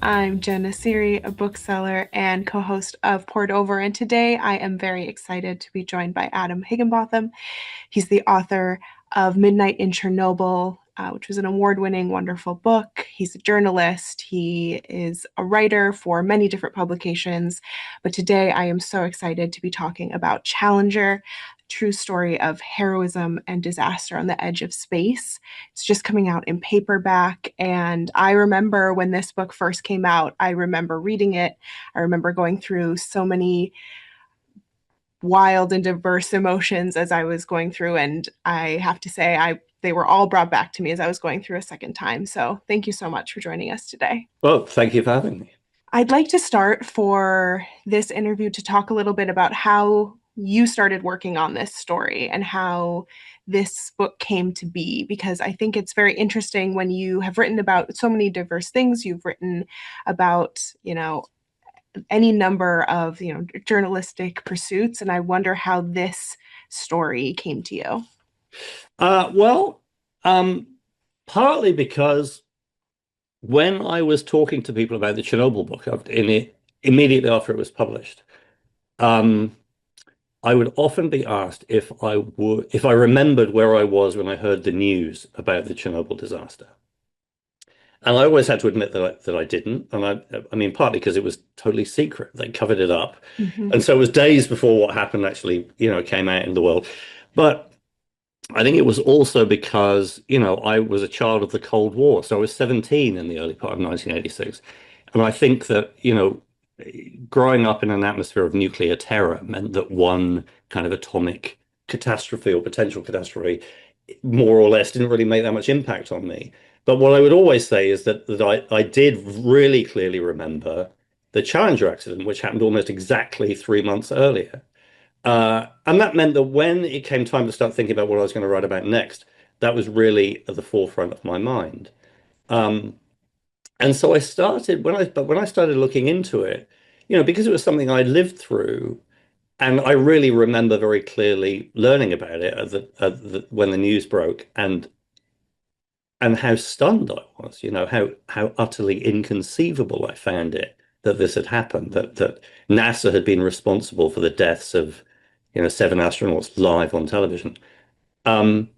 I'm Jenna Seery, a bookseller and co-host of Poured Over, and today I am very excited to be joined by Adam Higginbotham. He's the author of Midnight in Chernobyl, which was an award-winning, wonderful book. He's a journalist. He is a writer for many different publications. But today I am so excited to be talking about Challenger, true story of heroism and disaster on the edge of space. It's just coming out in paperback. And I remember when this book first came out, I remember reading it. I remember going through so many wild and diverse emotions as I was going through. And I have to say, they were all brought back to me as I was going through a second time. So thank you so much for joining us today. Well, thank you for having me. I'd like to start for this interview to talk a little bit about how you started working on this story and how this book came to be, because I think it's very interesting when you have written about so many diverse things. You've written about, any number of, journalistic pursuits, and I wonder how this story came to you. Well, partly because when I was talking to people about the Chernobyl book immediately after it was published, um, I would often be asked if I remembered where I was when I heard the news about the Chernobyl disaster. And I always had to admit that I didn't. And I mean, partly because it was totally secret. They covered it up. Mm-hmm. And so it was days before what happened actually, came out in the world. But I think it was also because, I was a child of the Cold War. So I was 17 in the early part of 1986. And I think that, growing up in an atmosphere of nuclear terror meant that one kind of atomic catastrophe or potential catastrophe, more or less, didn't really make that much impact on me. But what I would always say is that I did really clearly remember the Challenger accident, which happened almost exactly 3 months earlier. And that meant that when it came time to start thinking about what I was going to write about next, that was really at the forefront of my mind. Um, and so I started when I started looking into it, because it was something I lived through, and I really remember very clearly learning about it when the news broke, and how stunned I was, how utterly inconceivable I found it that this had happened, that NASA had been responsible for the deaths of, seven astronauts live on television. Um,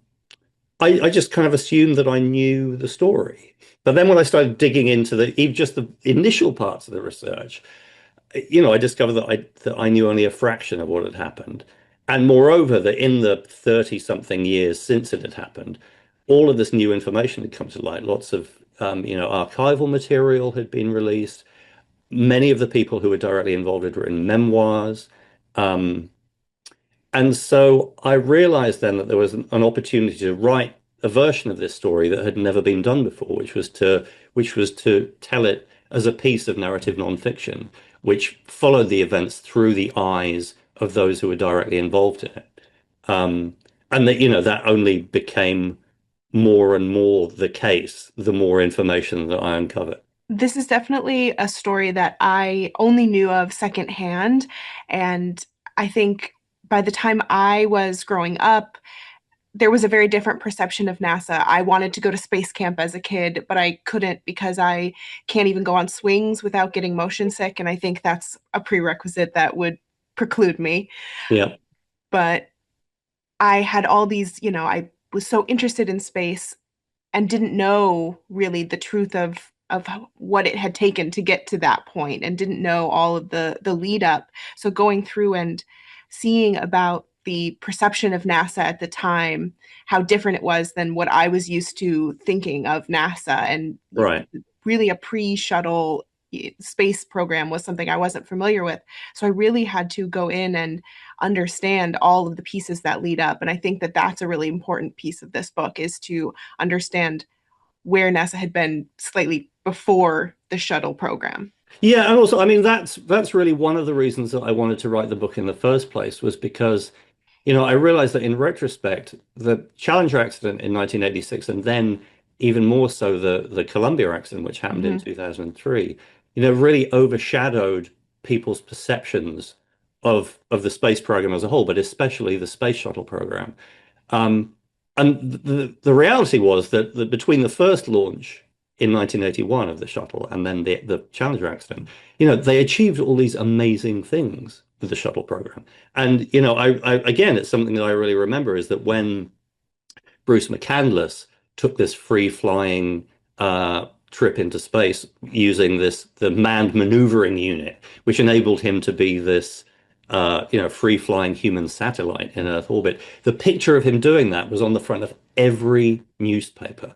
I just kind of assumed that I knew the story. But then when I started digging into even just the initial parts of the research, I discovered that I knew only a fraction of what had happened. And moreover, that in the 30 something years since it had happened, all of this new information had come to light. Lots of, archival material had been released. Many of the people who were directly involved had written memoirs. Um, and so I realized then that there was an opportunity to write a version of this story that had never been done before, which was to tell it as a piece of narrative nonfiction, which followed the events through the eyes of those who were directly involved in it. Um, and that only became more and more the case, the more information that I uncovered. This is definitely a story that I only knew of secondhand. And I think by the time I was growing up, there was a very different perception of NASA. I wanted to go to space camp as a kid, but I couldn't because I can't even go on swings without getting motion sick. And I think that's a prerequisite that would preclude me. Yeah. But I had all these, I was so interested in space and didn't know really the truth of what it had taken to get to that point, and didn't know all of the lead up. So going through and seeing about the perception of NASA at the time, how different it was than what I was used to thinking of NASA, and Right. really a pre-shuttle space program was something I wasn't familiar with. So I really had to go in and understand all of the pieces that lead up. And I think that that's a really important piece of this book, is to understand where NASA had been slightly before the shuttle program. Yeah, and also, I mean, that's really one of the reasons that I wanted to write the book in the first place, was because, I realized that in retrospect, the Challenger accident in 1986, and then even more so the Columbia accident, which happened in Mm-hmm. 2003, really overshadowed people's perceptions of the space program as a whole, but especially the space shuttle program. Um, and the reality was that between the first launch in 1981 of the shuttle and then the Challenger accident, you know, they achieved all these amazing things with the shuttle program. And, you know, I again, it's something that I really remember is that when Bruce McCandless took this free flying trip into space using the manned maneuvering unit, which enabled him to be this you know, free flying human satellite in Earth orbit. The picture of him doing that was on the front of every newspaper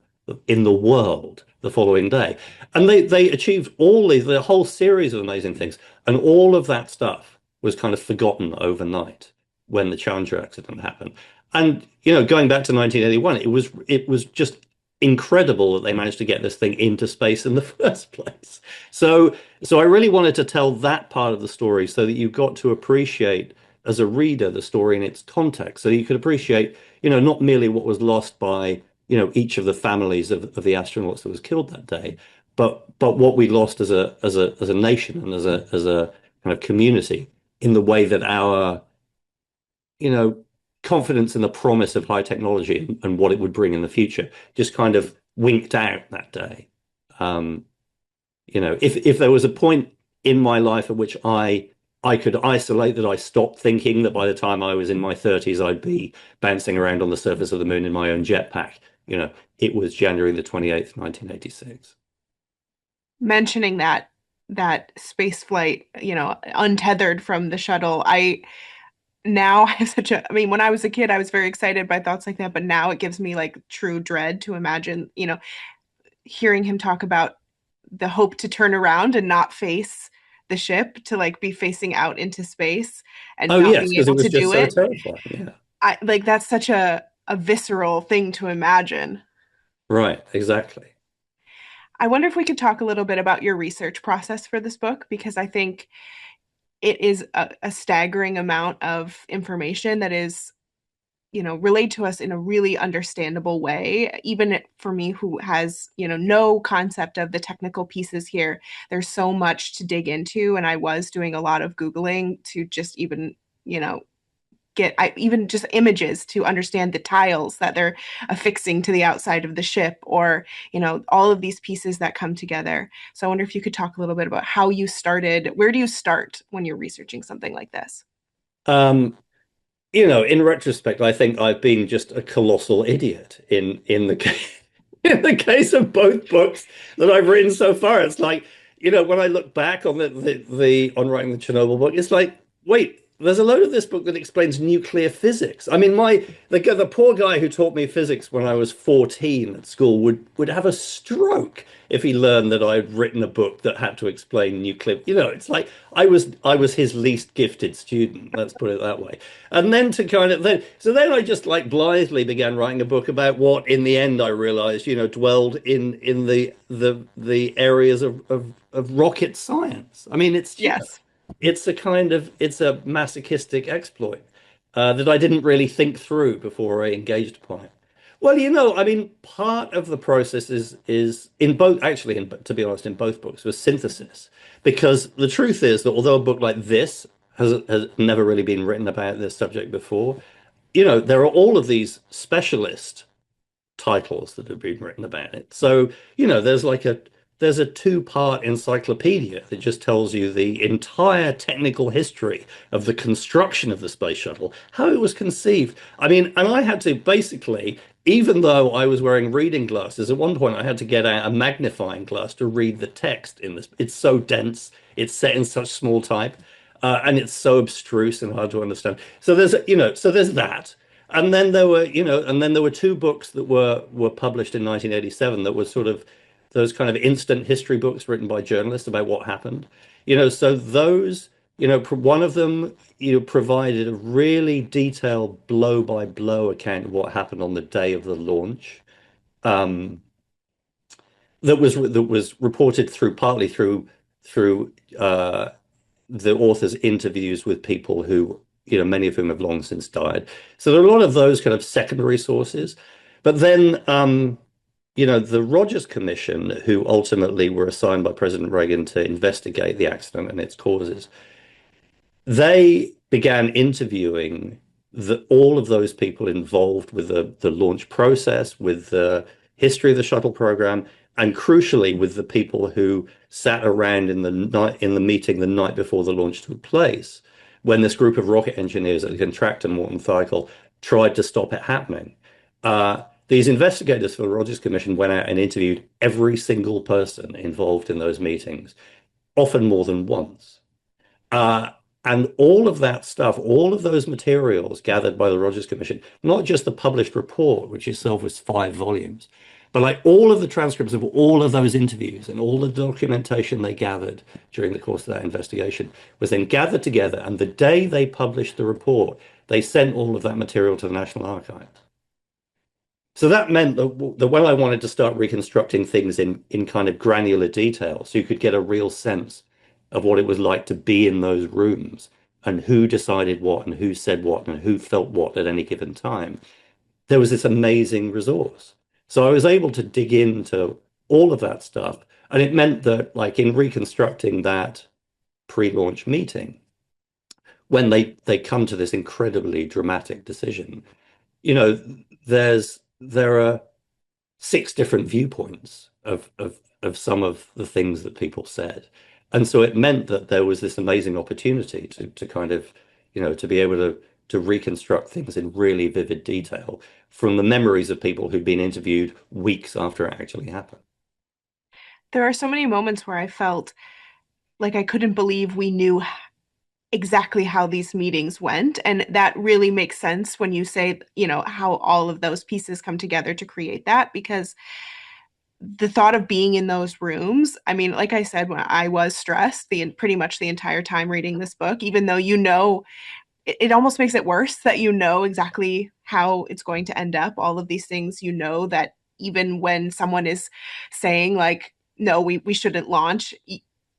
in the world the following day. And they achieved all the whole series of amazing things. And all of that stuff was kind of forgotten overnight when the Challenger accident happened. And you know, going back to 1981, it was just incredible that they managed to get this thing into space in the first place. So I really wanted to tell that part of the story so that you got to appreciate as a reader the story in its context, so you could appreciate, you know, not merely what was lost by, you know, each of the families of the astronauts that was killed that day, but what we lost as a nation and as a kind of community in the way that our, you know, confidence in the promise of high technology and what it would bring in the future just kind of winked out that day. Um, you know, if there was a point in my life at which I could isolate that I stopped thinking that by the time I was in my 30s I'd be bouncing around on the surface of the moon in my own jetpack, you know, it was January the 28th, 1986. Mentioning that space flight, you know, untethered from the shuttle, I now have such a, I mean, when I was a kid, I was very excited by thoughts like that, but now it gives me like true dread to imagine, you know, hearing him talk about the hope to turn around and not face the ship, to like be facing out into space and Oh not yes, being because it able was to just do so it. terrifying. Yeah. I like that's such a visceral thing to imagine. Right, exactly. I wonder if we could talk a little bit about your research process for this book, because I think it is a staggering amount of information that is, you know, relayed to us in a really understandable way. Even for me, who has, you know, no concept of the technical pieces here, there's so much to dig into. And I was doing a lot of Googling to just even, you know, even just images to understand the tiles that they're affixing to the outside of the ship, or, you know, all of these pieces that come together. So I wonder if you could talk a little bit about how you started. Where do you start when you're researching something like this? Um, you know, in retrospect, I think I've been just a colossal idiot in the case in the case of both books that I've written so far. It's like, you know, when I look back on the on writing the Chernobyl book, it's like, wait, there's a load of this book that explains nuclear physics. I mean, the poor guy who taught me physics when I was 14 at school would have a stroke if he learned that I'd written a book that had to explain nuclear. You know, it's like I was his least gifted student, let's put it that way. And then to kind of then I just like blithely began writing a book about what in the end I realized, you know, dwelled in the areas of rocket science. I mean, it's, you know, Yes. it's a masochistic exploit that I didn't really think through before I engaged upon it. Well, you know, I mean, part of the process is in both, actually, to be honest, in both books was synthesis, because the truth is that although a book like this has never really been written about this subject before, you know, there are all of these specialist titles that have been written about it. So, you know, there's a two-part encyclopedia that just tells you the entire technical history of the construction of the space shuttle, how it was conceived. I mean, and I had to basically, even though I was wearing reading glasses, at one point I had to get out a magnifying glass to read the text in this. It's so dense, it's set in such small type, and it's so abstruse and hard to understand. So there's, you know, so there's that. And then there were, you know, and then there were two books that were published in 1987 that were sort of those kind of instant history books written by journalists about what happened. You know, so those, you know, one of them, you know, provided a really detailed blow by blow account of what happened on the day of the launch. Um, that was reported through partly through the author's interviews with people who, you know, many of whom have long since died. So there are a lot of those kind of secondary sources. But then, you know, the Rogers Commission, who ultimately were assigned by President Reagan to investigate the accident and its causes, they began interviewing all of those people involved with the launch process, with the history of the shuttle program, and crucially with the people who sat around in the meeting the night before the launch took place, when this group of rocket engineers at the contractor Morton Thiel tried to stop it happening. These investigators for the Rogers Commission went out and interviewed every single person involved in those meetings, often more than once. Uh, and all of that stuff, all of those materials gathered by the Rogers Commission, not just the published report, which itself was 5 volumes, but like all of the transcripts of all of those interviews and all the documentation they gathered during the course of that investigation was then gathered together. And the day they published the report, they sent all of that material to the National Archives. So that meant that when I wanted to start reconstructing things in kind of granular detail, so you could get a real sense of what it was like to be in those rooms and who decided what and who said what and who felt what at any given time, there was this amazing resource. So I was able to dig into all of that stuff. And it meant that, like, in reconstructing that pre-launch meeting, when they come to this incredibly dramatic decision, you know, there are 6 different viewpoints of some of the things that people said. And so it meant that there was this amazing opportunity to kind of, to be able to reconstruct things in really vivid detail from the memories of people who'd been interviewed weeks after it actually happened. There are so many moments where I felt like I couldn't believe we knew exactly how these meetings went. And that really makes sense when you say, how all of those pieces come together to create that, because the thought of being in those rooms, I mean, like I said, when I was stressed pretty much the entire time reading this book, even though it almost makes it worse that you know exactly how it's going to end up. All of these things, that even when someone is saying like, no, we shouldn't launch,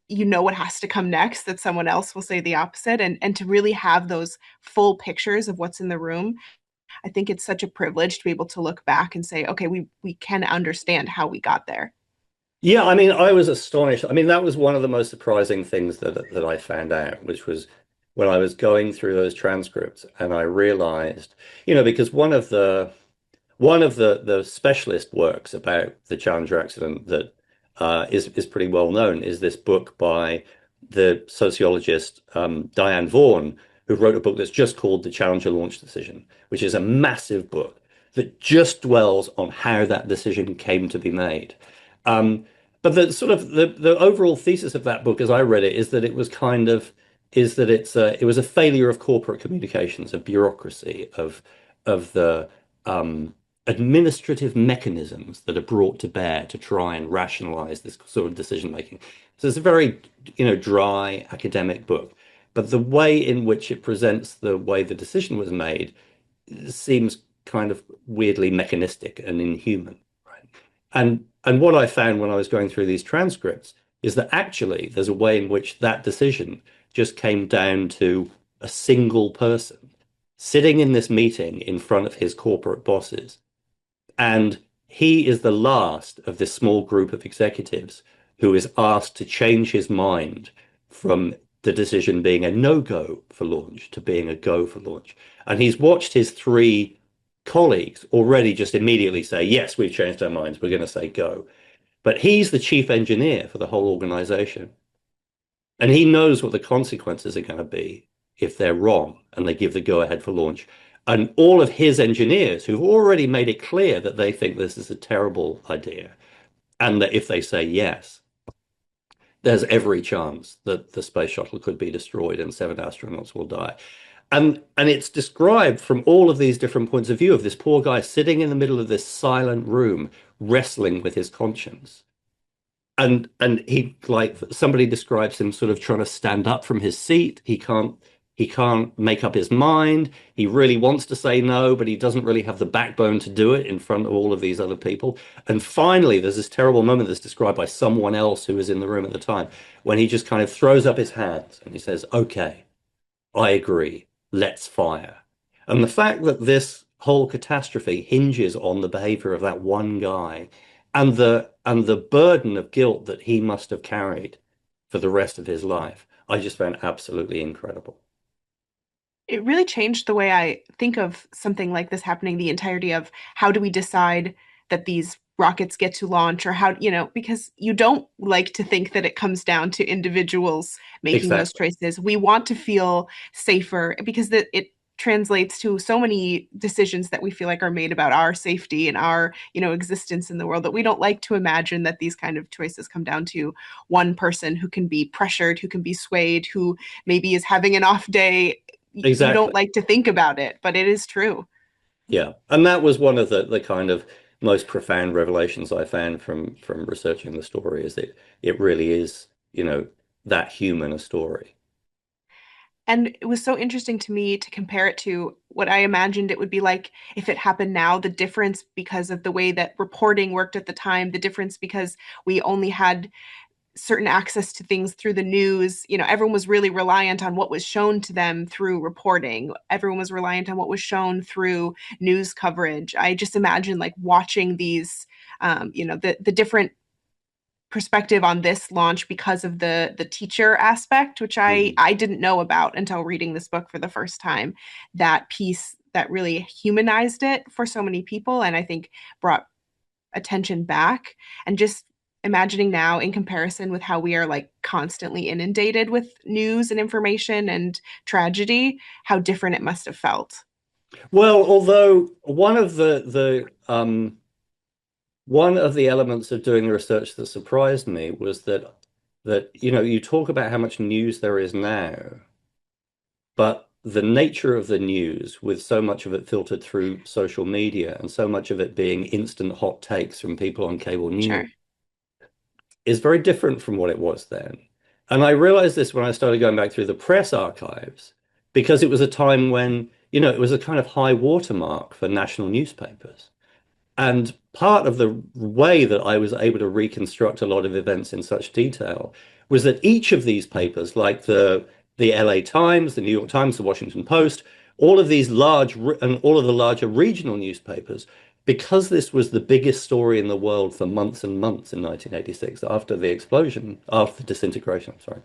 you know what has to come next, that someone else will say the opposite. And to really have those full pictures of what's in the room, I think it's such a privilege to be able to look back and say, okay, we can understand how we got there. Yeah, I mean, I was astonished. I mean, that was one of the most surprising things that I found out, which was when I was going through those transcripts and I realized, because one of the specialist works about the Challenger accident that is pretty well known is this book by the sociologist Diane Vaughan, who wrote a book that's just called The Challenger Launch Decision, which is a massive book that just dwells on how that decision came to be made. But the sort of the overall thesis of that book, as I read it, is that it was kind of is that it was a failure of corporate communications, of bureaucracy, of the administrative mechanisms that are brought to bear to try and rationalize this sort of decision making. So it's a very, dry academic book, but the way in which it presents the way the decision was made seems kind of weirdly mechanistic and inhuman, right? And what I found when I was going through these transcripts is that actually there's a way in which that decision just came down to a single person sitting in this meeting in front of his corporate bosses. And he is the last of this small group of executives who is asked to change his mind from the decision being a no-go for launch to being a go for launch. And he's watched his 3 colleagues already just immediately say, yes, we've changed our minds. We're going to say go. But he's the chief engineer for the whole organization. And he knows what the consequences are going to be if they're wrong and they give the go ahead for launch. And all of his engineers who've already made it clear that they think this is a terrible idea, and that if they say yes, there's every chance that the space shuttle could be destroyed and 7 astronauts will die. And it's described from all of these different points of view of this poor guy sitting in the middle of this silent room, wrestling with his conscience. And he, like, somebody describes him sort of trying to stand up from his seat. He can't make up his mind. He really wants to say no, but he doesn't really have the backbone to do it in front of all of these other people. And finally, there's this terrible moment that's described by someone else who was in the room at the time, when he just kind of throws up his hands and he says, okay, I agree, let's fire. And the fact that this whole catastrophe hinges on the behavior of that one guy and the burden of guilt that he must have carried for the rest of his life, I just found absolutely incredible. It really changed the way I think of something like this happening, the entirety of how do we decide that these rockets get to launch, or how, because you don't like to think that it comes down to individuals making those Exactly. choices. We want to feel safer because it translates to so many decisions that we feel like are made about our safety and our, existence in the world, that we don't like to imagine that these kind of choices come down to one person who can be pressured, who can be swayed, who maybe is having an off day. You don't Exactly. like to think about it, but it is true. Yeah. And that was one of the kind of most profound revelations I found from researching the story is that it really is, that human a story. And it was so interesting to me to compare it to what I imagined it would be like if it happened now, the difference because of the way that reporting worked at the time, the difference because we only had certain access to things through the news. Everyone was really reliant on what was shown to them through reporting. Everyone was reliant on what was shown through news coverage. I just imagine like watching these, the different perspective on this launch because of the teacher aspect, which I Mm. I didn't know about until reading this book for the first time. That piece that really humanized it for so many people, and I think brought attention back. And just imagining now in comparison with how we are like constantly inundated with news and information and tragedy, how different it must have felt. Well, although one of the elements of doing the research that surprised me was that you talk about how much news there is now, but the nature of the news, with so much of it filtered through social media and so much of it being instant hot takes from people on cable news, Sure. is very different from what it was then. And I realized this when I started going back through the press archives, because it was a time when, it was a kind of high watermark for national newspapers. And part of the way that I was able to reconstruct a lot of events in such detail was that each of these papers, like the LA Times, the New York Times, the Washington Post, all of these and all of the larger regional newspapers, because this was the biggest story in the world for months and months in 1986, after the explosion, after the disintegration, I'm sorry.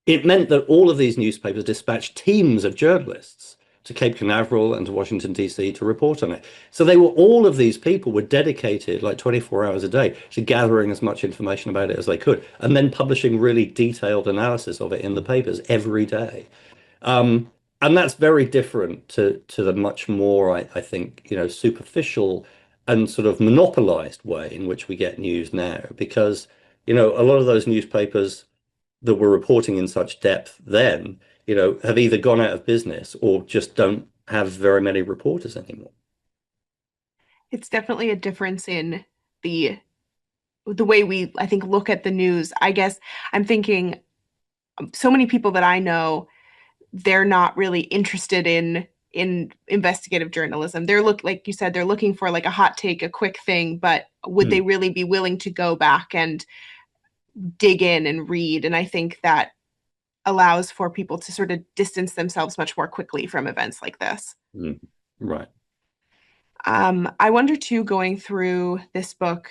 It meant that all of these newspapers dispatched teams of journalists to Cape Canaveral and to Washington, D.C. to report on it. So all of these people were dedicated like 24 hours a day to gathering as much information about it as they could and then publishing really detailed analysis of it in the papers every day. Um, and that's very different to the much more, I think, superficial and sort of monopolized way in which we get news now, because, a lot of those newspapers that were reporting in such depth then, have either gone out of business or just don't have very many reporters anymore. It's definitely a difference in the way we, I think, look at the news. I guess I'm thinking so many people that I know, they're not really interested in investigative journalism. Like you said, they're looking for like a hot take, a quick thing, but would they Hmm. really be willing to go back and dig in and read? And I think that allows for people to sort of distance themselves much more quickly from events like this. Hmm. Right. I wonder too, going through this book,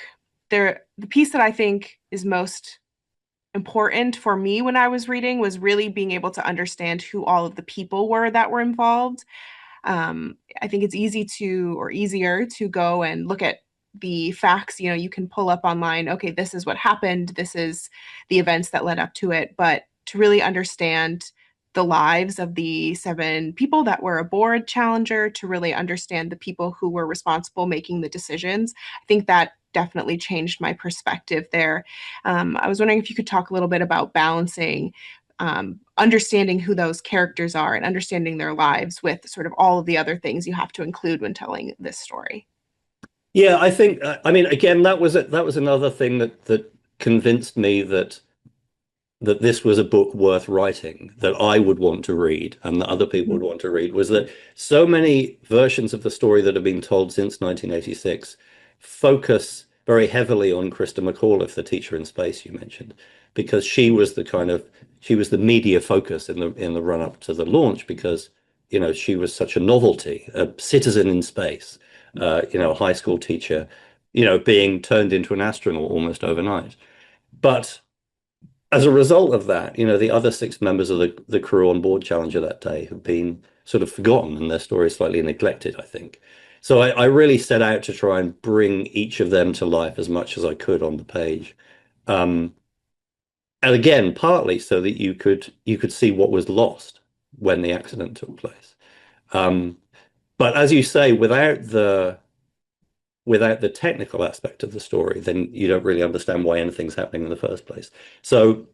the piece that I think is most important for me when I was reading was really being able to understand who all of the people were that were involved. I think it's easier to go and look at the facts. You can pull up online, okay, this is what happened, this is the events that led up to it. But to really understand the lives of the 7 people that were aboard Challenger, to really understand the people who were responsible making the decisions, I think that definitely changed my perspective there. I was wondering if you could talk a little bit about balancing understanding who those characters are and understanding their lives with sort of all of the other things you have to include when telling this story. Yeah, I think, I mean, again, that was another thing that convinced me that this was a book worth writing, that I would want to read and that other people would want to read, was that so many versions of the story that have been told since 1986 focus very heavily on Krista McAuliffe, the teacher in space you mentioned, because she was the media focus in the run up to the launch, because she was such a novelty, a citizen in space, a high school teacher, being turned into an astronaut almost overnight. But as a result of that, the other 6 members of the crew on board Challenger that day have been sort of forgotten and their story slightly neglected, I think. So I really set out to try and bring each of them to life as much as I could on the page. Um, and again, partly so that you could see what was lost when the accident took place. Um, but as you say, without the technical aspect of the story, then you don't really understand why anything's happening in the first place. So,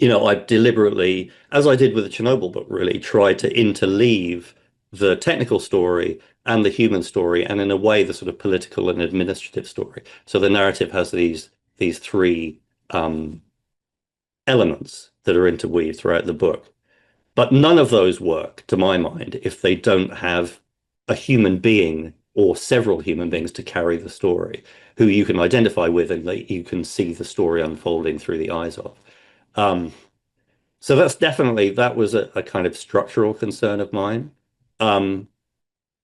I deliberately, as I did with the Chernobyl book, really tried to interleave the technical story and the human story, and in a way, the sort of political and administrative story. So the narrative has these three um, elements that are interweaved throughout the book. But none of those work, to my mind, if they don't have a human being or several human beings to carry the story, who you can identify with and that you can see the story unfolding through the eyes of. Um, so that was a kind of structural concern of mine. Um,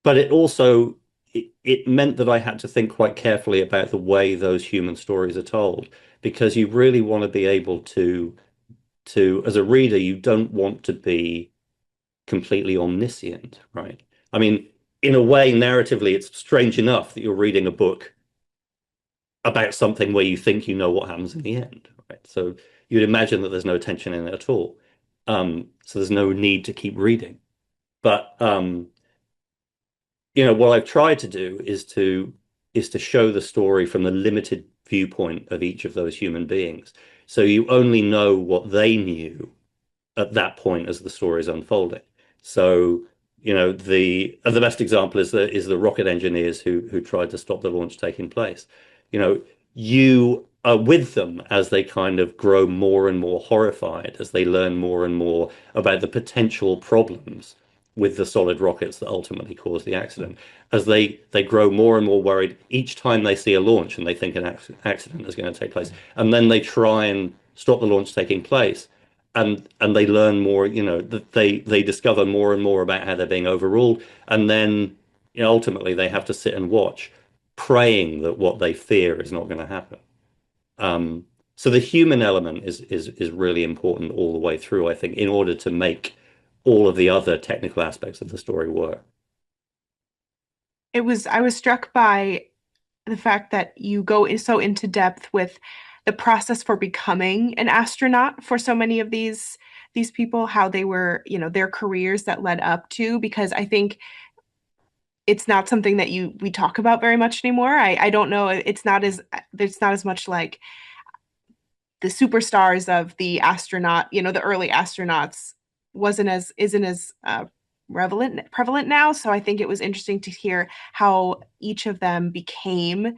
but it meant that I had to think quite carefully about the way those human stories are told, because you really want to be able to as a reader, you don't want to be completely omniscient, right? I mean, in a way, narratively, it's strange enough that you're reading a book about something where you think you know what happens in the end, right? So you'd imagine that there's no tension in it at all. So there's no need to keep reading. But what I've tried to do is to show the story from the limited viewpoint of each of those human beings. So you only know what they knew at that point as the story is unfolding. So, the best example is the rocket engineers who tried to stop the launch taking place. You are with them as they kind of grow more and more horrified, as they learn more and more about the potential problems with the solid rockets that ultimately caused the accident. As they grow more and more worried each time they see a launch and they think an accident is going to take place, and then they try and stop the launch taking place, and they learn more, that they discover more and more about how they're being overruled, and then ultimately they have to sit and watch, praying that what they fear is not going to happen. Um, so the human element is really important all the way through, I think, in order to make all of the other technical aspects of the story work. I was struck by the fact that you go so into depth with the process for becoming an astronaut for so many of these people, how they were, their careers that led up to, because I think it's not something that we talk about very much anymore. I don't know, it's not as much like the superstars of the astronaut, the early astronauts wasn't as isn't as prevalent now. So I think it was interesting to hear how each of them became,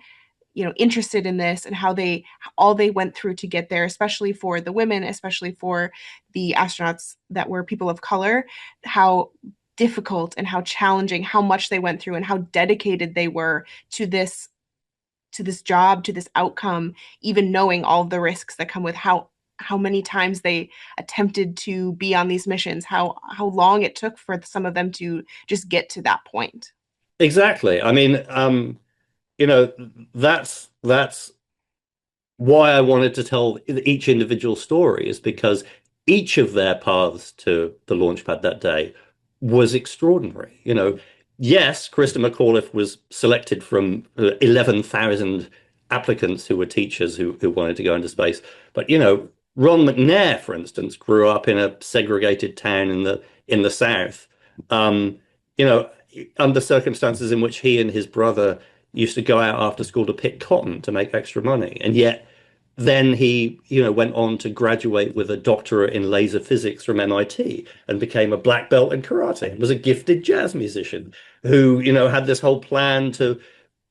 interested in this, and how they all they went through to get there, especially for the women, especially for the astronauts that were people of color, how difficult and how challenging, how much they went through, and how dedicated they were to this job, to this outcome, even knowing all of the risks that come with how many times they attempted to be on these missions, how long it took for some of them to just get to that point. Exactly. I mean, you know, that's why I wanted to tell each individual story, is because each of their paths to the launch pad that day was extraordinary. Yes, Krista McAuliffe was selected from 11,000 applicants who were teachers who wanted to go into space. But, Ron McNair, for instance, grew up in a segregated town in the South. Um, you know, Under circumstances in which he and his brother used to go out after school to pick cotton to make extra money. And yet then he, went on to graduate with a doctorate in laser physics from MIT and became a black belt in karate and was a gifted jazz musician who, had this whole plan to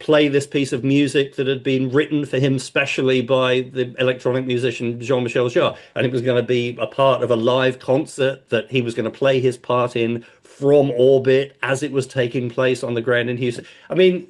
play this piece of music that had been written for him specially by the electronic musician Jean-Michel Jarre. And it was going to be a part of a live concert that he was going to play his part in from orbit as it was taking place on the ground in Houston. I mean,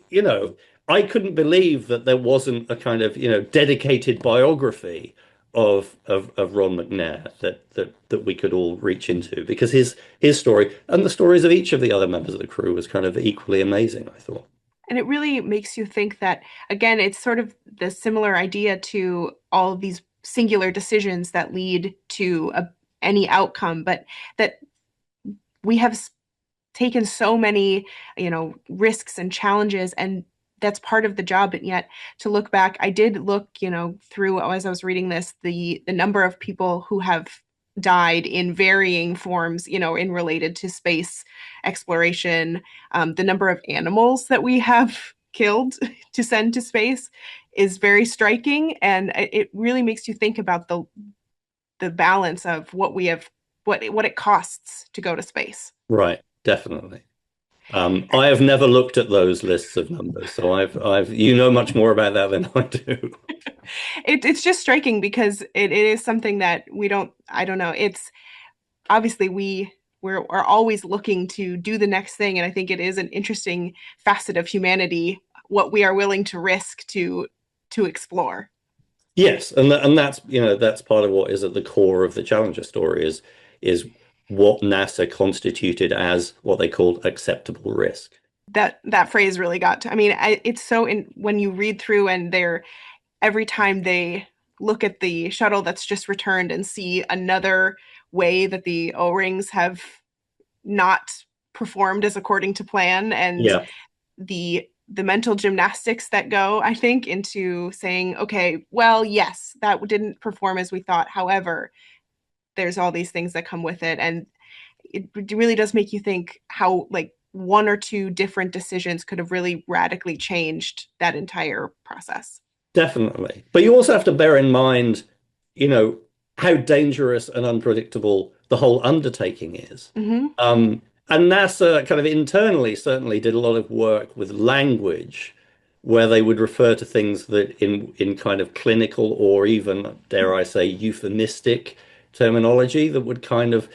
I couldn't believe that there wasn't a kind of, dedicated biography of Ron McNair that we could all reach into, because his story and the stories of each of the other members of the crew was kind of equally amazing, I thought. And it really makes you think that, again, it's sort of the similar idea to all of these singular decisions that lead to any outcome, but that we have taken so many, risks and challenges, and that's part of the job. And yet, to look back, I did look, through as I was reading this, the number of people who have died in varying forms, in related to space exploration, the number of animals that we have killed to send to space is very striking, and it really makes you think about the balance of what we have, what it costs to go to space. Right, definitely. I have never looked at those lists of numbers, so you know much more about that than I do. It's just striking because it is something that we don't, I don't know. It's obviously we're always looking to do the next thing. And I think it is an interesting facet of humanity, what we are willing to risk to explore. Yes, and that's that's part of what is at the core of the Challenger story is what NASA constituted as what they called acceptable risk. That phrase really got to, I mean, it's so in when you read through and they're every time they look at the shuttle that's just returned and see another way that the O-rings have not performed as according to plan, and Yeah, the mental gymnastics that go, I think, into saying, okay, well, yes, that didn't perform as we thought. However, there's all these things that come with it. And it really does make you think how, like, one or two different decisions could have really radically changed that entire process. definitely. But you also have to bear in mind, you know, how dangerous and unpredictable the whole undertaking is. Mm-hmm. And NASA kind of internally certainly did a lot of work with language where they would refer to things that in kind of clinical or even, dare I say, euphemistic terminology that would kind of,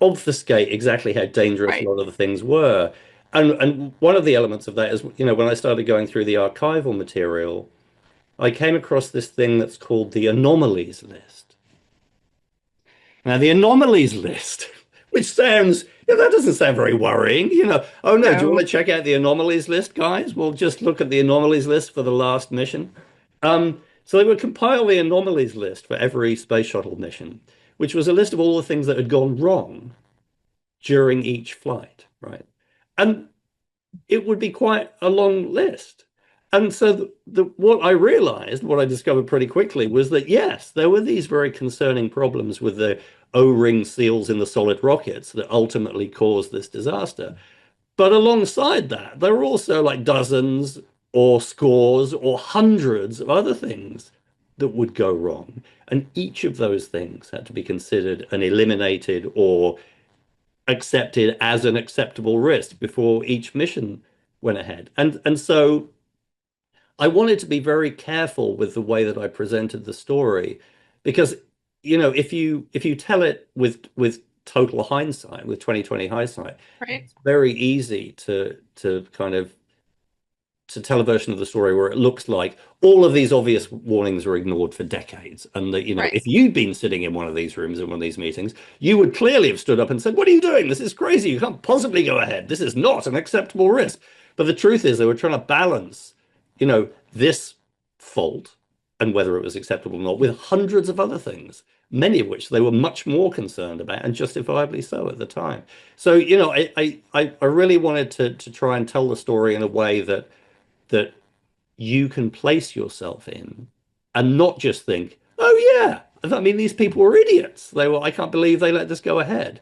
obfuscate exactly how dangerous a Right. lot of the things were. And one of the elements of that is, when I started going through the archival material, I came across this thing that's called the anomalies list. Now, the anomalies list, which sounds, that doesn't sound very worrying. Oh no, do you want No. to check out the anomalies list, guys? Well, just look at the anomalies list for the last mission. So they would compile the anomalies list for every space shuttle mission, which was a list of all the things that had gone wrong during each flight, right? And it would be quite a long list. And so what I realized, what I discovered pretty quickly was that yes, there were these very concerning problems with the O-ring seals in the solid rockets that ultimately caused this disaster. But alongside that, there were also like dozens or scores or hundreds of other things that would go wrong. And each of those things had to be considered and eliminated or accepted as an acceptable risk before each mission went ahead. And so I wanted to be very careful with the way that I presented the story because if you tell it with total hindsight, with 2020 hindsight, Right. it's very easy to kind of to tell a version of the story where it looks like all of these obvious warnings were ignored for decades. And that, Right. if you'd been sitting in one of these rooms in one of these meetings, you would clearly have stood up and said, "What are you doing? This is crazy. You can't possibly go ahead. This is not an acceptable risk." But the truth is they were trying to balance, this fault and whether it was acceptable or not with hundreds of other things, many of which they were much more concerned about and justifiably so at the time. So, I really wanted to try and tell the story in a way that you can place yourself in and not just think, oh yeah, I mean these people were idiots. I can't believe they let this go ahead.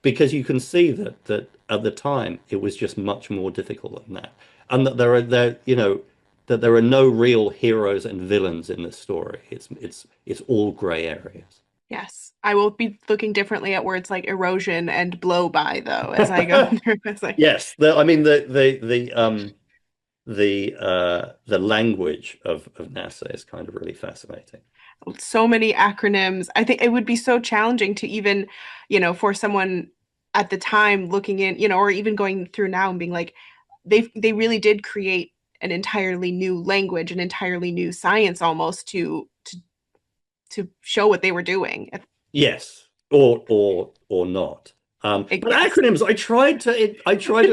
Because you can see that at the time it was just much more difficult than that. And that there are no real heroes and villains in this story. It's all gray areas. Yes. I will be looking differently at words like erosion and blow by though as I go through. It's like, Yes, I mean the language of NASA is kind of really fascinating. so many acronyms. I think it would be so challenging to even, for someone at the time looking in, or even going through now and being like, they really did create an entirely new language, an entirely new science almost to show what they were doing. Yes, or not. But Yes. acronyms, I tried to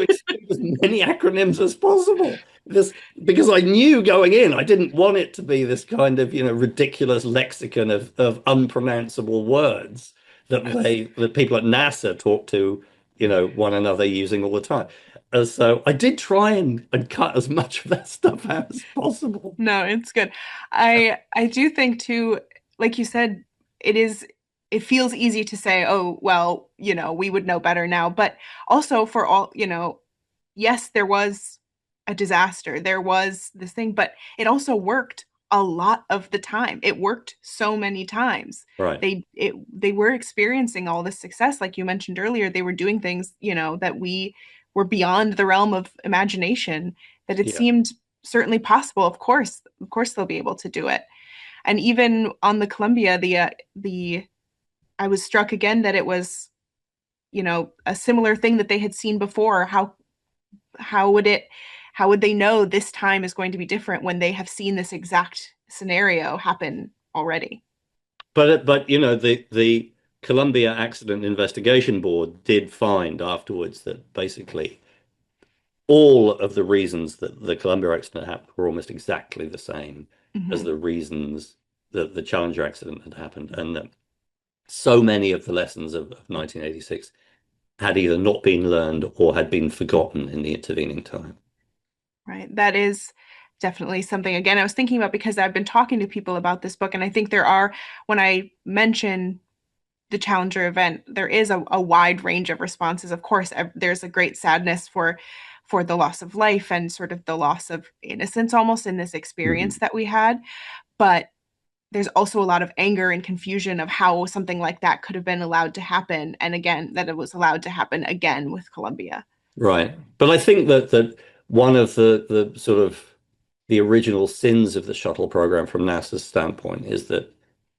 exclude as many acronyms as possible because I knew going in I didn't want it to be this kind of ridiculous lexicon of unpronounceable words that Yes. the people at NASA talk to one another using all the time. So I did try and cut as much of that stuff out as possible. No, it's good. I do think too, like you said, it is it feels easy to say, oh, well, we would know better now. But also for all, yes, there was a disaster. There was this thing, but it also worked a lot of the time. It worked so many times. Right. They were experiencing all this success, like you mentioned earlier. They were doing things, that we were beyond the realm of imagination, that it Yeah. seemed certainly possible. Of course they'll be able to do it. And even on the Columbia, the I was struck again that it was, a similar thing that they had seen before. How would it how would they know this time is going to be different when they have seen this exact scenario happen already? But the Columbia Accident Investigation Board did find afterwards that basically all of the reasons that the Columbia accident happened were almost exactly the same as Hmm. the reasons that the Challenger accident had happened, and that so many of the lessons of 1986 had either not been learned or had been forgotten in the intervening time. Right. That is definitely something, again, I was thinking about because I've been talking to people about this book, and I think when I mention the Challenger event, there is a wide range of responses. Of course, there's a great sadness for the loss of life and sort of the loss of innocence almost in this experience Mhm. that we had. But there's also a lot of anger and confusion of how something like that could have been allowed to happen. And again, that it was allowed to happen again with Columbia. Right. But I think that one of the sort of the original sins of the shuttle program from NASA's standpoint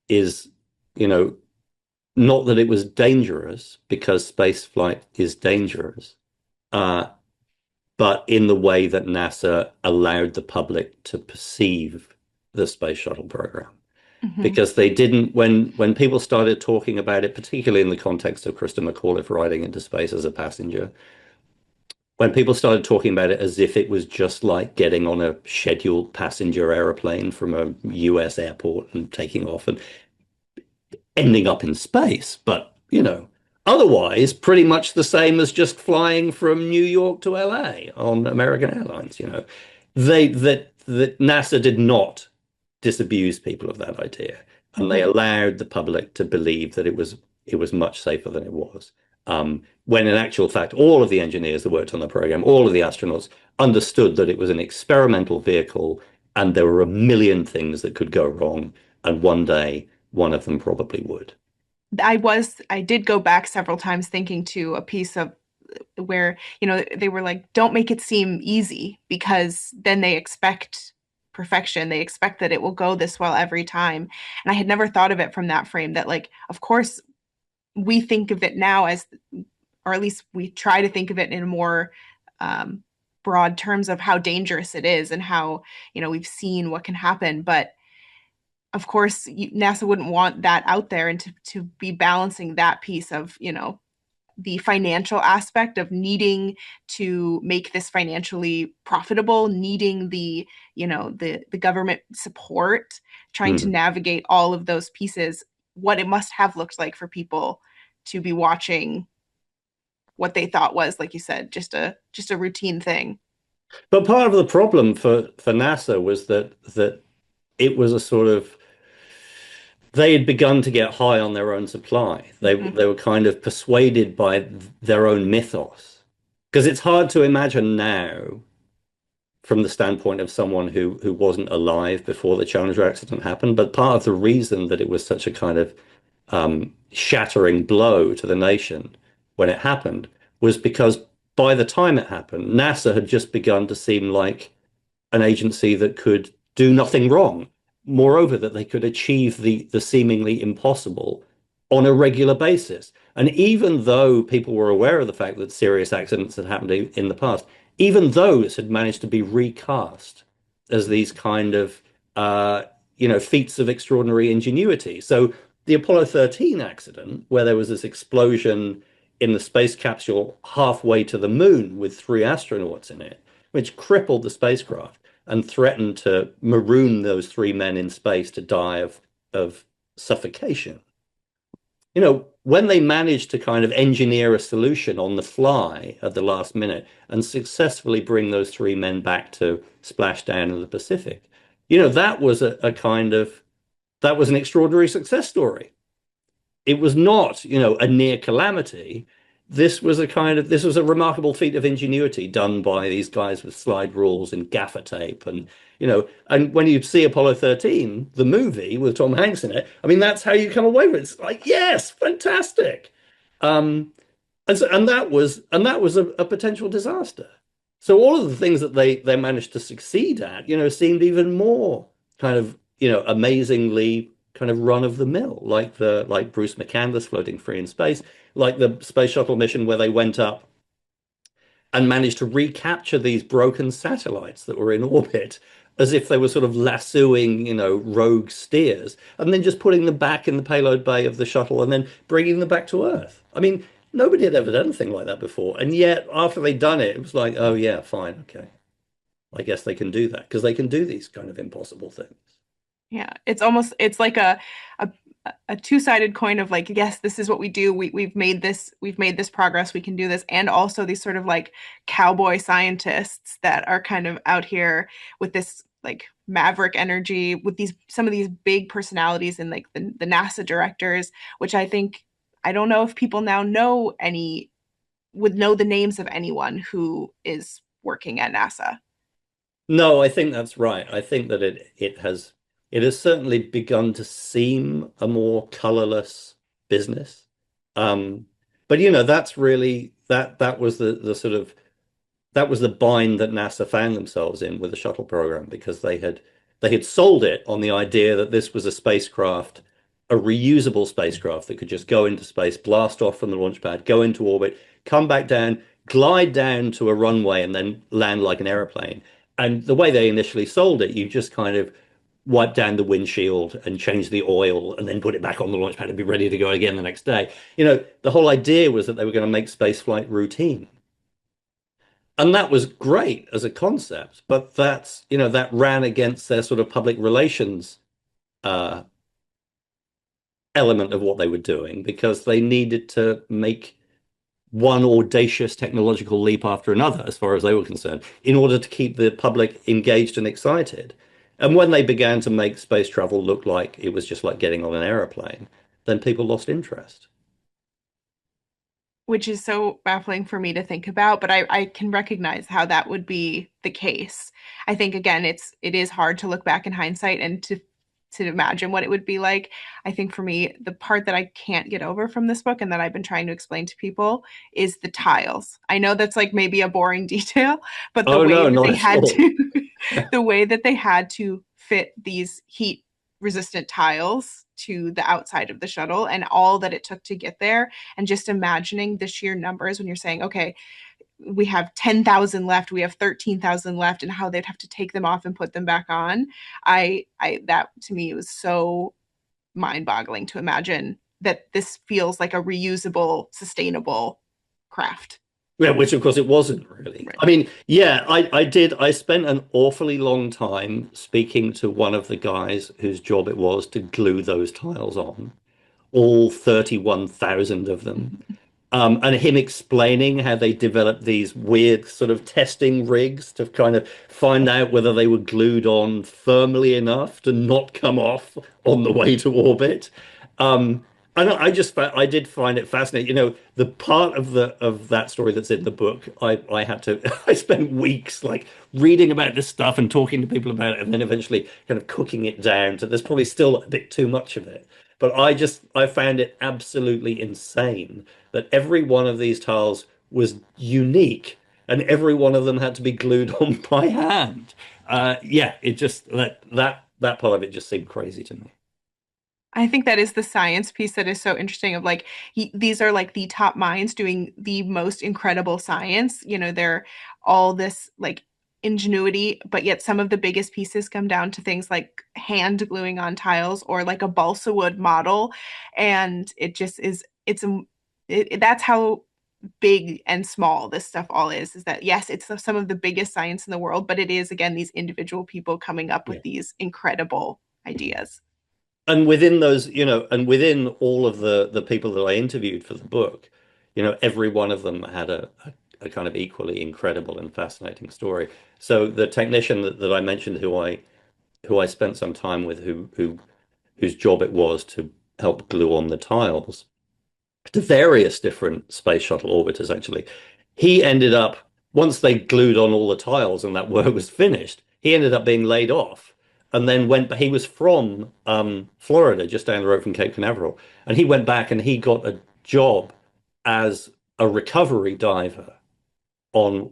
is, you know, not that it was dangerous because space flight is dangerous, uh, but in the way that NASA allowed the public to perceive the space shuttle program. Hmm. Because they didn't, when people started talking about it, particularly in the context of Krista McAuliffe riding into space as a passenger, when people started talking about it as if it was just like getting on a scheduled passenger airplane from a US airport and taking off and ending up in space, but otherwise pretty much the same as just flying from New York to LA on American Airlines. They that NASA did not disabuse people of that idea, and they Hmm. allowed the public to believe that it was much safer than it was. When in actual fact, all of the engineers that worked on the program, all of the astronauts understood that it was an experimental vehicle and there were a million things that could go wrong. And one day, one of them probably would. I did go back several times thinking to a piece of where, they were like, don't make it seem easy because then they expect perfection. They expect that it will go this well every time. And I had never thought of it from that frame that, like, of course, we think of it now as, or at least we try to think of it in a more um, broad terms of how dangerous it is and how, we've seen what can happen. But of course, NASA wouldn't want that out there, and to be balancing that piece of, the financial aspect of needing to make this financially profitable, needing the government support, trying to Mm. navigate all of those pieces, what it must have looked like for people to be watching what they thought was, like you said, just a routine thing. But part of the problem for NASA was that it was a sort of they had begun to get high on their own supply. They Hmm. they were kind of persuaded by their own mythos. Because it's hard to imagine now from the standpoint of someone who wasn't alive before the Challenger accident happened. But part of the reason that it was such a kind of shattering blow to the nation when it happened was because by the time it happened, NASA had just begun to seem like an agency that could do nothing wrong. Moreover, that they could achieve the seemingly impossible on a regular basis. And even though people were aware of the fact that serious accidents had happened in the past, even those had managed to be recast as these kind of feats of extraordinary ingenuity. So the Apollo 13 accident, where there was this explosion in the space capsule halfway to the moon with three astronauts in it, which crippled the spacecraft and threatened to maroon those three men in space to die of suffocation. when they managed to kind of engineer a solution on the fly at the last minute and successfully bring those three men back to splashdown in the Pacific, that was that was an extraordinary success story. It was not, a near calamity. This was a remarkable feat of ingenuity done by these guys with slide rules and gaffer tape. And when you see Apollo 13, the movie with Tom Hanks in it, I mean, that's how you come away with it. It's like, yes, fantastic. Um, and that was a potential disaster. So all of the things that they managed to succeed at, seemed even more kind of, amazingly kind of run of the mill, like Bruce McCandless floating free in space, like the space shuttle mission where they went up and managed to recapture these broken satellites that were in orbit as if they were sort of lassoing, rogue steers, and then just putting them back in the payload bay of the shuttle and then bringing them back to Earth. I mean, nobody had ever done anything like that before. And yet, after they'd done it, it was like, oh, yeah, fine, okay. I guess they can do that because they can do these kind of impossible things. Yeah, it's like a a two-sided coin of like, yes, this is what we do. We've made this progress. We can do this. And also these sort of like cowboy scientists that are kind of out here with this like maverick energy with these some of these big personalities and like the NASA directors, which I think I don't know if people now know any would know the names of anyone who is working at NASA. No, I think that's right. I think that it has certainly begun to seem a more colorless business. Um, but that's really that was the sort of that was the bind that NASA found themselves in with the shuttle program because they had sold it on the idea that this was a spacecraft, a reusable spacecraft that could just go into space, blast off from the launch pad, go into orbit, come back down, glide down to a runway, and then land like an aeroplane. And the way they initially sold it, you just kind of wipe down the windshield and change the oil and then put it back on the launch pad and be ready to go again the next day. The whole idea was that they were going to make spaceflight routine. And that was great as a concept, but that ran against their sort of public relations uh, element of what they were doing because they needed to make one audacious technological leap after another, as far as they were concerned, in order to keep the public engaged and excited. And when they began to make space travel look like it was just like getting on an aeroplane, then people lost interest. Which is so baffling for me to think about, but I can recognize how that would be the case. I think again, it is hard to look back in hindsight and to imagine what it would be like. I think for me, the part that I can't get over from this book and that I've been trying to explain to people is the tiles. I know that's like maybe a boring detail, but the Oh way no, that not they at had all. to the way that they had to fit these heat resistant tiles to the outside of the shuttle and all that it took to get there and just imagining the sheer numbers when you're saying okay, we have 10,000 left, we have 13,000 left, and how they'd have to take them off and put them back on. I that to me was so mind-boggling to imagine that this feels like a reusable, sustainable craft. Yeah, which of course it wasn't really. Right. I mean, yeah, I did. I spent an awfully long time speaking to one of the guys whose job it was to glue those tiles on, all 31,000 of them. And him explaining how they developed these weird sort of testing rigs to kind of find out whether they were glued on firmly enough to not come off on the way to orbit. Um, and I did find it fascinating. The part of that story that's in the book, I had to I spent weeks like reading about this stuff and talking to people about it, and then eventually kind of cooking it down to there's probably still a bit too much of it. But I found it absolutely insane that every one of these tiles was unique and every one of them had to be glued on by hand. Yeah, it just that part of it just seemed crazy to me. I think that is the science piece that is so interesting of like these are like the top minds doing the most incredible science. They're all this like ingenuity, but yet some of the biggest pieces come down to things like hand gluing on tiles or like a balsa wood model. And it just is, that's how big and small this stuff all is that yes, it's some of the biggest science in the world, but it is again these individual people coming up with Yeah. these incredible ideas. and within those, and within all of the people that I interviewed for the book, every one of them had a kind of equally incredible and fascinating story. So the technician that I mentioned, who I spent some time with, whose job it was to help glue on the tiles to various different space shuttle orbiters, actually, he ended up, once they glued on all the tiles and that work was finished, he ended up being laid off and then went, he was from Florida, just down the road from Cape Canaveral. And he went back and he got a job as a recovery diver on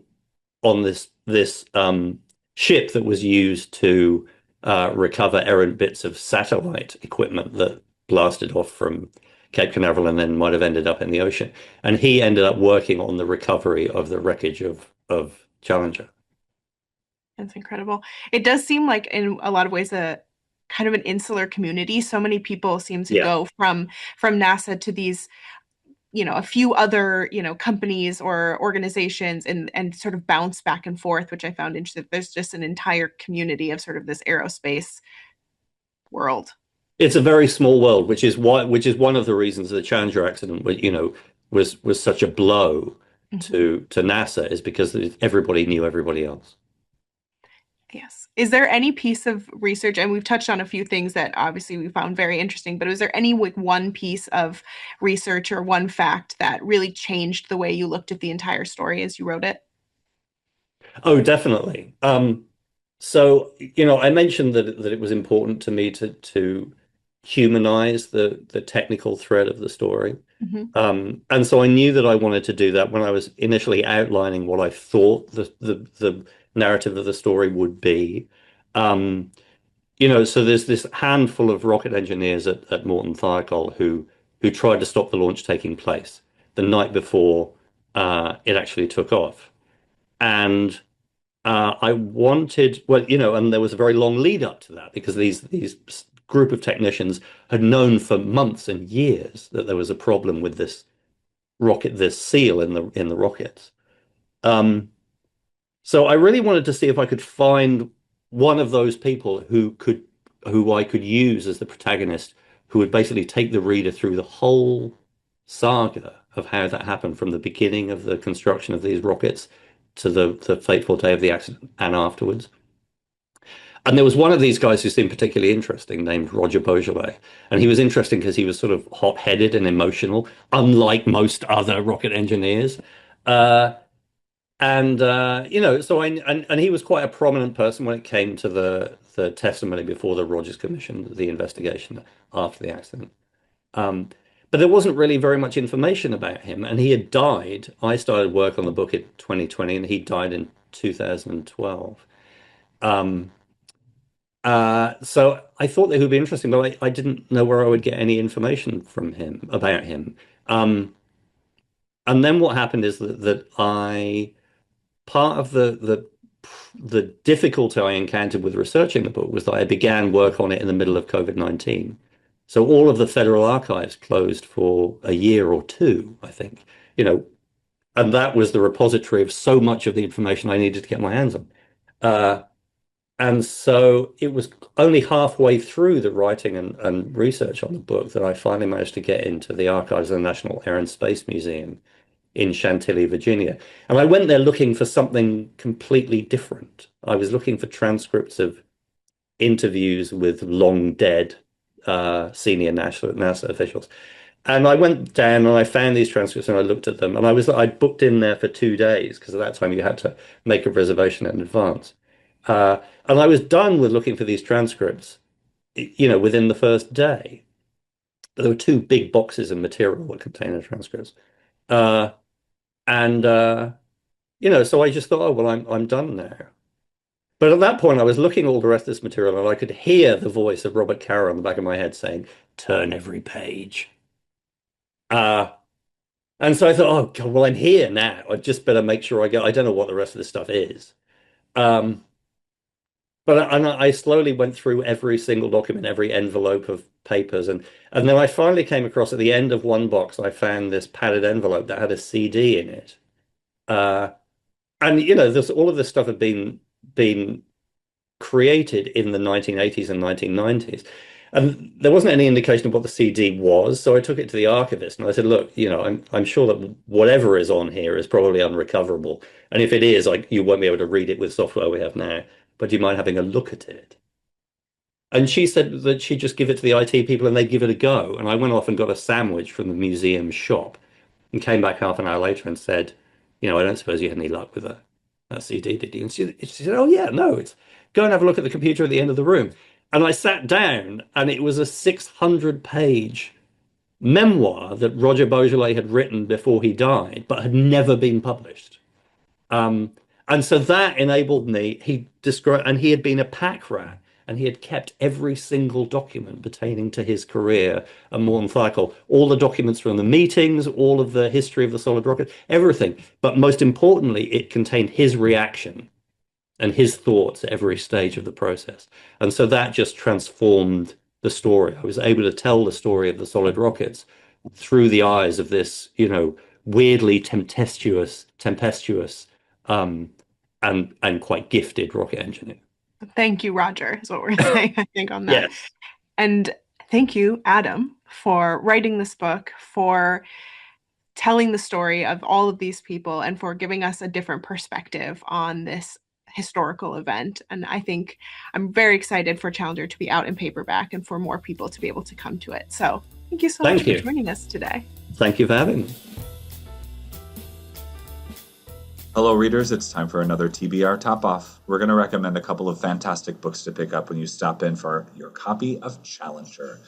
this ship that was used to recover errant bits of satellite equipment that blasted off from Cape Canaveral and then might have ended up in the ocean. And he ended up working on the recovery of the wreckage of Challenger. That's incredible. It does seem like in a lot of ways a kind of an insular community. So many people seem to Yeah. go from NASA to these, a few other, companies or organizations and sort of bounce back and forth, which I found interesting. There's just an entire community of sort of this aerospace world. It's a very small world, which is one of the reasons the Challenger accident, was such a blow Mhm. to NASA, is because everybody knew everybody else. Yes. Is there any piece of research, and we've touched on a few things that obviously we found very interesting, but is there any like one piece of research or one fact that really changed the way you looked at the entire story as you wrote it? Oh, definitely. So, I mentioned that it was important to me to humanize the technical thread of the story. Hmm. And so I knew that I wanted to do that when I was initially outlining what I thought the narrative of the story would be. Um, so there's this handful of rocket engineers at Morton Thiokol who tried to stop the launch taking place the night before it actually took off. And I wanted, well, and there was a very long lead up to that because these group of technicians had known for months and years that there was a problem with this rocket, this seal in the rockets. Um, so I really wanted to see if I could find one of those people who I could use as the protagonist, who would basically take the reader through the whole saga of how that happened from the beginning of the construction of these rockets to the fateful day of the accident and afterwards. And there was one of these guys who seemed particularly interesting, named Roger Beaujolais. And he was interesting because he was sort of hot-headed and emotional, unlike most other rocket engineers. Uh, so and he was quite a prominent person when it came to the testimony before the Rogers Commission, the investigation after the accident. Um, but there wasn't really very much information about him, and he had died. I started work on the book in 2020, and he died in 2012. Um, so I thought that would be interesting, but I didn't know where I would get any information from him about him. Um, and then what happened is that I part of the difficulty I encountered with researching the book was that I began work on it in the middle of COVID-19. So all of the federal archives closed for a year or two, I think, you know, and that was the repository of so much of the information I needed to get my hands on. Uh, and so it was only halfway through the writing and research on the book that I finally managed to get into the archives of the National Air and Space Museum in Chantilly, Virginia. And I went there looking for something completely different. I was looking for transcripts of interviews with long dead senior NASA officials. And I went down and I found these transcripts and I looked at them and I booked in there for 2 days because at that time you had to make a reservation in advance. And I was done with looking for these transcripts, within the first day. But there were two big boxes of material that contained the transcripts. Uh, and so I just thought, oh well, I'm done now. But at that point, I was looking at all the rest of this material, and I could hear the voice of Robert Caro in the back of my head saying, "Turn every page." Uh, and so I thought, oh God, well, I'm here now. I just better make sure I get. I don't know what the rest of this stuff is. Um, but I slowly went through every single document, every envelope of papers, and then I finally came across at the end of one box, I found this padded envelope that had a CD in it. Uh, and this all of this stuff had been created in the 1980s and 1990s. And there wasn't any indication of what the CD was, so I took it to the archivist and I said, "Look, I'm sure that whatever is on here is probably unrecoverable, and if it is, like you won't be able to read it with software we have now. But do you mind having a look at it?" And she said that she'd just give it to the IT people and they'd give it a go. And I went off and got a sandwich from the museum shop and came back half an hour later and said, I don't suppose you had any luck with that CD, did you? And she said, "Oh, yeah, no, it's go and have a look at the computer at the end of the room." And I sat down and it was a 600-page memoir that Roger Beaujolais had written before he died, but had never been published. Um, and so that enabled me. He described, and he had been a pack rat, and he had kept every single document pertaining to his career and Morton Thiokol, all the documents from the meetings, all of the history of the solid rocket, everything. But most importantly, it contained his reaction and his thoughts at every stage of the process. And so that just transformed the story. I was able to tell the story of the solid rockets through the eyes of this, weirdly tempestuous, um, and quite gifted rocket engineer. Thank you, Roger, is what we're saying, I think, on that. Yes. And thank you, Adam, for writing this book, for telling the story of all of these people, and for giving us a different perspective on this historical event. And I think I'm very excited for Challenger to be out in paperback and for more people to be able to come to it. So thank you so much Thank for you. joining us today. Thank you for having me. Hello, readers. It's time for another TBR Top Off. We're going to recommend a couple of fantastic books to pick up when you stop in for your copy of Challenger.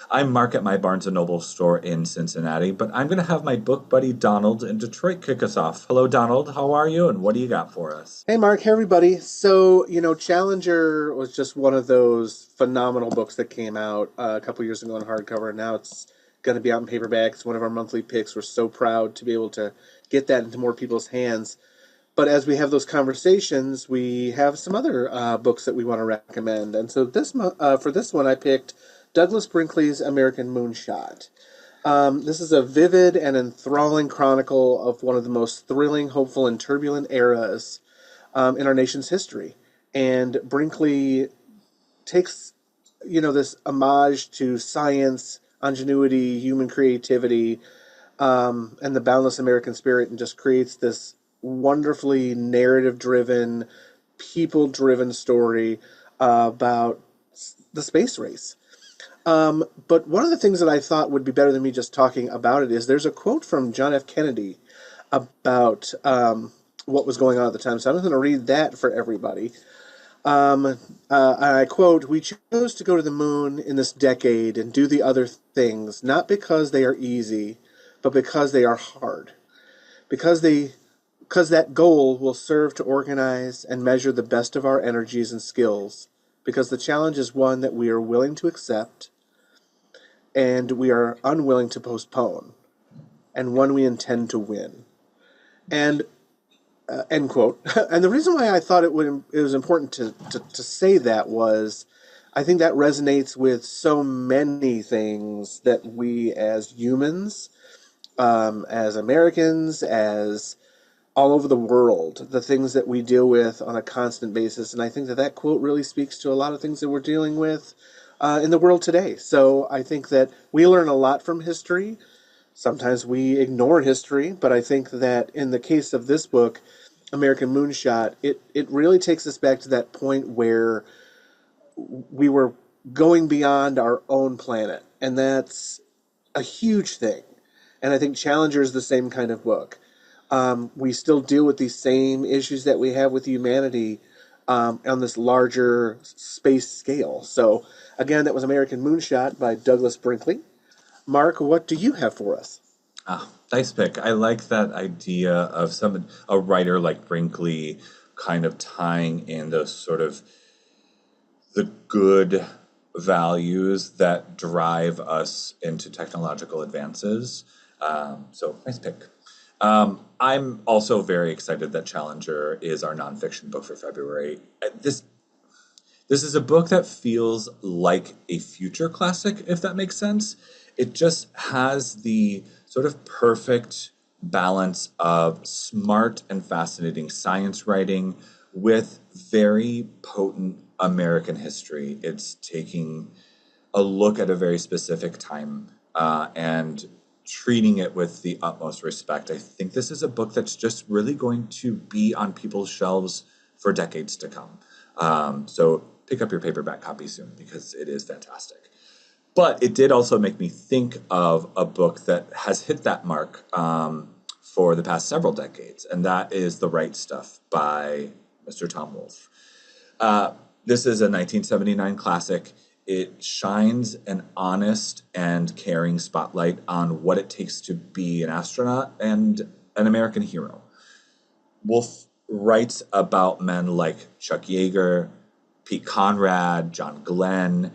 I'm Mark at my Barnes & Noble store in Cincinnati, but I'm going to have my book buddy Donald in Detroit kick us off. Hello, Donald. How are you, and what do you got for us? Hey, Mark. Hey, everybody. So, Challenger was just one of those phenomenal books that came out a couple years ago in hardcover, and now it's going to be out in paperback. It's one of our monthly picks. We're so proud to be able to get that into more people's hands. But as we have those conversations, we have some other books that we want to recommend. And so for this one, I picked Douglas Brinkley's American Moonshot. This is a vivid and enthralling chronicle of one of the most thrilling, hopeful, and turbulent eras in our nation's history. And Brinkley takes, this homage to science, ingenuity, human creativity, and the boundless American spirit, and just creates this wonderfully narrative-driven, people-driven story about the space race. But one of the things that I thought would be better than me just talking about it is there's a quote from John F. Kennedy about what was going on at the time. So I'm going to read that for everybody. I quote, "We chose to go to the moon in this decade and do the other things, not because they are easy, but because they are hard. Because that goal will serve to organize and measure the best of our energies and skills. Because the challenge is one that we are willing to accept and we are unwilling to postpone, and one we intend to win." And end quote. And the reason why I thought it was important to say that was I think that resonates with so many things that we as humans, as Americans, as all over the world, the things that we deal with on a constant basis. And I think that quote really speaks to a lot of things that we're dealing with in the world today. So I think that we learn a lot from history. Sometimes we ignore history, but I think that in the case of this book, American Moonshot, it really takes us back to that point where we were going beyond our own planet. And that's a huge thing. And I think Challenger is the same kind of book. We still deal with these same issues that we have with humanity on this larger space scale. So, again, that was American Moonshot by Douglas Brinkley. Mark, what do you have for us? Nice pick. I like that idea of a writer like Brinkley kind of tying in those sort of the good values that drive us into technological advances. So nice pick. I'm also very excited that Challenger is our nonfiction book for February. This is a book that feels like a future classic, if that makes sense. It just has the sort of perfect balance of smart and fascinating science writing with very potent American history. It's taking a look at a very specific time and treating it with the utmost respect. I think this is a book that's just really going to be on people's shelves for decades to come. So pick up your paperback copy soon because it is fantastic. But it did also make me think of a book that has hit that mark for the past several decades, and that is The Right Stuff by Mr. Tom Wolfe. This is a 1979 classic. It shines an honest and caring spotlight on what it takes to be an astronaut and an American hero. Wolfe writes about men like Chuck Yeager, Pete Conrad, John Glenn,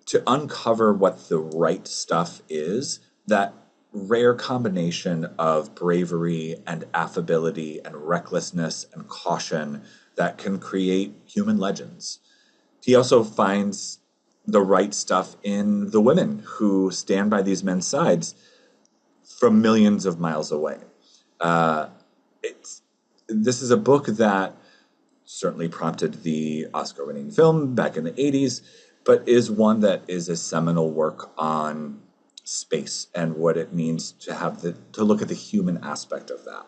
to uncover what the right stuff is, that rare combination of bravery and affability and recklessness and caution that can create human legends. He also finds the right stuff in the women who stand by these men's sides from millions of miles away. This is a book that certainly prompted the Oscar-winning film back in the 80s, but is one that is a seminal work on space and what it means to look at the human aspect of that.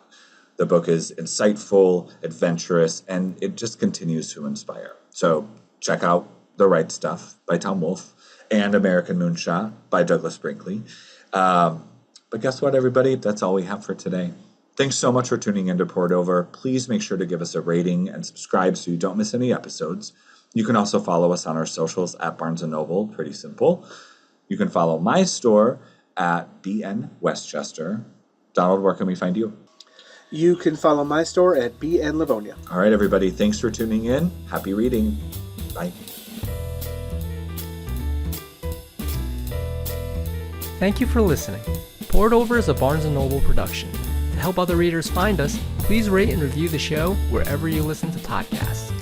The book is insightful, adventurous, and it just continues to inspire. So check out The Right Stuff by Tom Wolfe and American Moonshot by Douglas Brinkley. But guess what, everybody? That's all we have for today. Thanks so much for tuning in to Poured Over. Please make sure to give us a rating and subscribe so you don't miss any episodes. You can also follow us on our socials at Barnes & Noble. Pretty simple. You can follow my store at BN Westchester. Donald, where can we find you? You can follow my store at BN Livonia. All right, everybody. Thanks for tuning in. Happy reading. Bye. Thank you for listening. Poured Over is a Barnes & Noble production. To help other readers find us, please rate and review the show wherever you listen to podcasts.